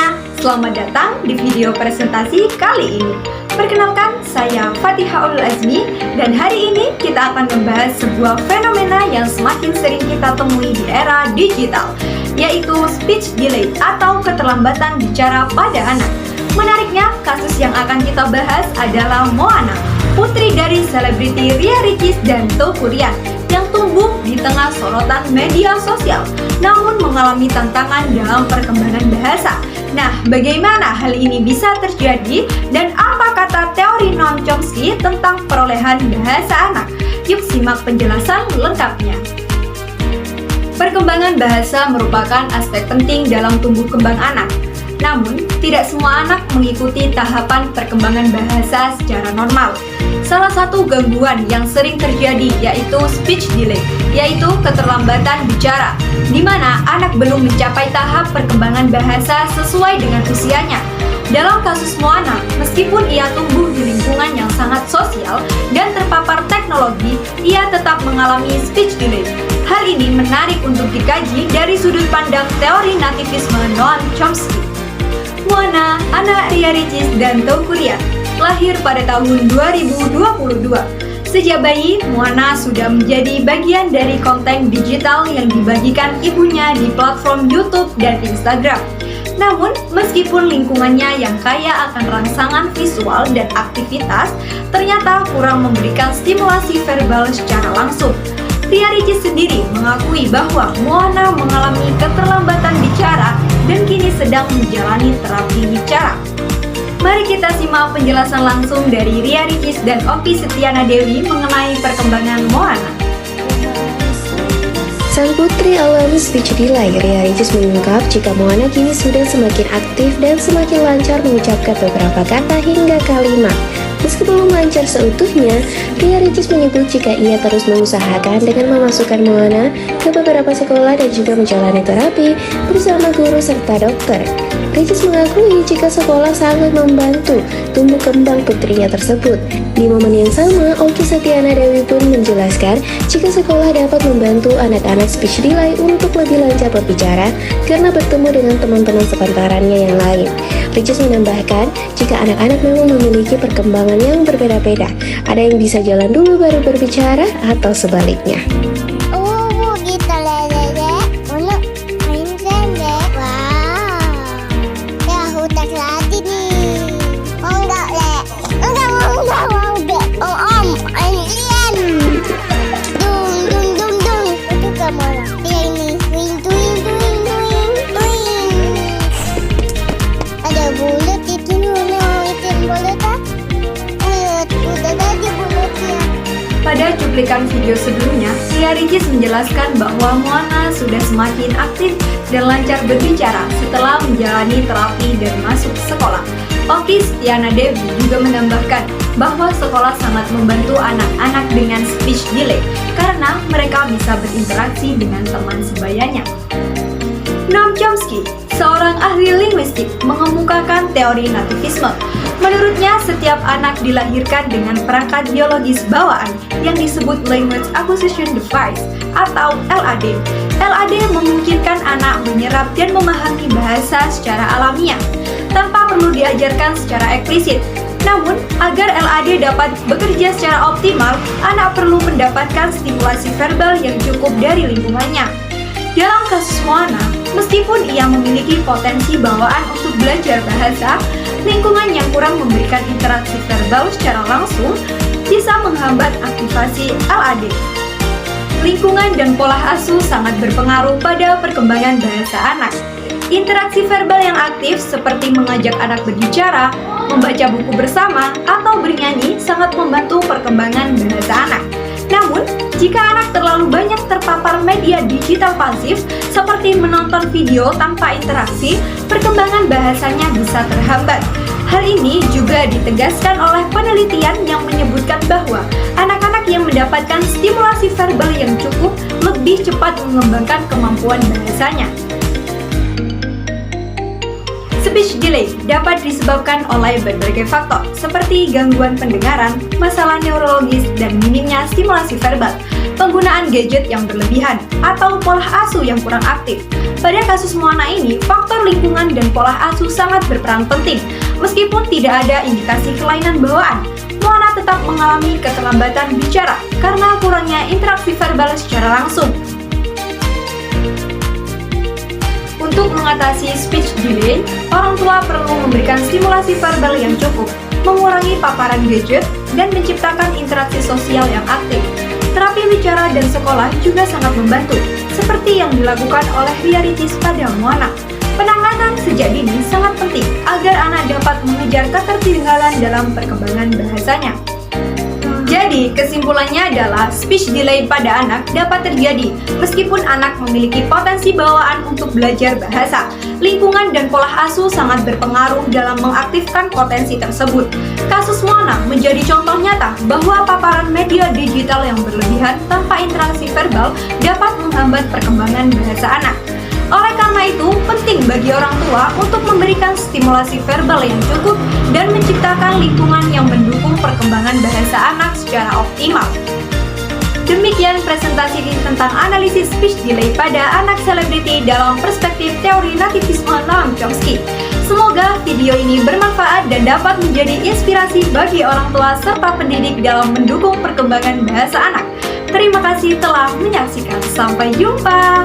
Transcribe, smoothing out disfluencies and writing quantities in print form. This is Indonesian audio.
semuanya, selamat datang di video presentasi kali ini. Perkenalkan, saya Fatihah Ulul Azmi, dan hari ini kita akan membahas sebuah fenomena yang semakin sering kita temui di era digital, yaitu speech delay atau keterlambatan bicara pada anak. Menariknya, kasus yang akan kita bahas adalah Moana, putri dari selebriti Ria Ricis dan Teuku Ryan, yang tumbuh di tengah sorotan media sosial, namun mengalami tantangan dalam perkembangan bahasa. Nah, bagaimana hal ini bisa terjadi dan apa kata teori Noam Chomsky tentang perolehan bahasa anak? Yuk simak penjelasan lengkapnya. Perkembangan bahasa merupakan aspek penting dalam tumbuh kembang anak. Namun, tidak semua anak mengikuti tahapan perkembangan bahasa secara normal. Salah satu gangguan yang sering terjadi yaitu speech delay, yaitu keterlambatan bicara, di mana anak belum mencapai tahap perkembangan bahasa sesuai dengan usianya. Dalam kasus Moana, meskipun ia tumbuh di lingkungan yang sangat sosial dan terpapar teknologi, ia tetap mengalami speech delay. Hal ini menarik untuk dikaji dari sudut pandang teori nativisme Noam Chomsky. Moana, anak Ria Ricis dan Teuku Ryan, lahir pada tahun 2022. Sejak bayi, Moana sudah menjadi bagian dari konten digital yang dibagikan ibunya di platform YouTube dan Instagram. Namun, meskipun lingkungannya yang kaya akan rangsangan visual dan aktivitas, ternyata kurang memberikan stimulasi verbal secara langsung. Ria Ricis sendiri mengakui bahwa Moana mengalami keterlambatan bicara dan kini sedang menjalani terapi bicara. Mari kita simak penjelasan langsung dari Ria Ricis dan Okky Setiana Dewi mengenai perkembangan Moana. Sang putri alami speech delay, Ria Ricis mengungkap jika Moana kini sudah semakin aktif dan semakin lancar mengucapkan beberapa kata hingga kalimat. Meski belum lancar seutuhnya, Ria Ricis menyebut jika ia terus mengusahakan dengan memasukkan Moana ke beberapa sekolah dan juga menjalani terapi bersama guru serta dokter. Ricis mengakui jika sekolah sangat membantu tumbuh kembang putrinya tersebut. Di momen yang sama, Okky Setiana Dewi pun menjelaskan jika sekolah dapat membantu anak-anak speech delay untuk lebih lancar berbicara karena bertemu dengan teman-teman sepantarannya yang lain. Ricis menambahkan jika anak-anak memang memiliki perkembangan yang berbeda-beda, ada yang bisa jalan dulu baru berbicara atau sebaliknya. Pada cuplikan video sebelumnya, Ria Ricis menjelaskan bahwa Moana sudah semakin aktif dan lancar berbicara setelah menjalani terapi dan masuk sekolah. Okky Setiana Dewi juga menambahkan bahwa sekolah sangat membantu anak-anak dengan speech delay karena mereka bisa berinteraksi dengan teman sebayanya. Noam Chomsky, seorang ahli linguistik, mengemukakan teori nativisme. Menurutnya, setiap anak dilahirkan dengan perangkat biologis bawaan yang disebut Language Acquisition Device atau LAD. LAD memungkinkan anak menyerap dan memahami bahasa secara alamiah, tanpa perlu diajarkan secara eksplisit. Namun, agar LAD dapat bekerja secara optimal, anak perlu mendapatkan stimulasi verbal yang cukup dari lingkungannya. Dalam kasus Moana, meskipun ia memiliki potensi bawaan untuk belajar bahasa, lingkungan yang kurang memberikan interaksi verbal secara langsung bisa menghambat aktivasi LAD. Lingkungan dan pola asuh sangat berpengaruh pada perkembangan bahasa anak. Interaksi verbal yang aktif seperti mengajak anak berbicara, membaca buku bersama, atau bernyanyi sangat membantu perkembangan bahasa anak. Namun, jika anak terlalu banyak terpapar media digital pasif seperti menonton video tanpa interaksi, perkembangan bahasanya bisa terhambat. Hal ini juga ditegaskan oleh penelitian yang menyebutkan bahwa anak-anak yang mendapatkan stimulasi verbal yang cukup lebih cepat mengembangkan kemampuan bahasanya. Speech delay dapat disebabkan oleh berbagai faktor seperti gangguan pendengaran, masalah neurologis, dan minimnya stimulasi verbal. penggunaan gadget yang berlebihan, atau pola asuh yang kurang aktif. Pada kasus Moana ini, faktor lingkungan dan pola asuh sangat berperan penting. Meskipun tidak ada indikasi kelainan bawaan, Moana tetap mengalami keterlambatan bicara karena kurangnya interaksi verbal secara langsung. Untuk mengatasi speech delay, orang tua perlu memberikan stimulasi verbal yang cukup, mengurangi paparan gadget, dan menciptakan interaksi sosial yang aktif. Terapi bicara dan sekolah juga sangat membantu, seperti yang dilakukan oleh Riaritis pada Moana. Penanganan sejak dini sangat penting agar anak dapat mengejar ketertinggalan dalam perkembangan bahasanya. Jadi, kesimpulannya adalah speech delay pada anak dapat terjadi meskipun anak memiliki potensi bawaan untuk belajar bahasa. Lingkungan dan pola asuh sangat berpengaruh dalam mengaktifkan potensi tersebut. Kasus Moana menjadi contoh nyata bahwa paparan media digital yang berlebihan tanpa interaksi verbal dapat menghambat perkembangan bahasa anak. Oleh karena itu, penting bagi orang tua untuk memberikan stimulasi verbal yang cukup dan menciptakan lingkungan yang mendukung perkembangan bahasa anak secara optimal. Demikian presentasi tentang analisis speech delay pada anak selebriti dalam perspektif teori nativisme Noam Chomsky. Semoga video ini bermanfaat dan dapat menjadi inspirasi bagi orang tua serta pendidik dalam mendukung perkembangan bahasa anak. Terima kasih telah menyaksikan. Sampai jumpa.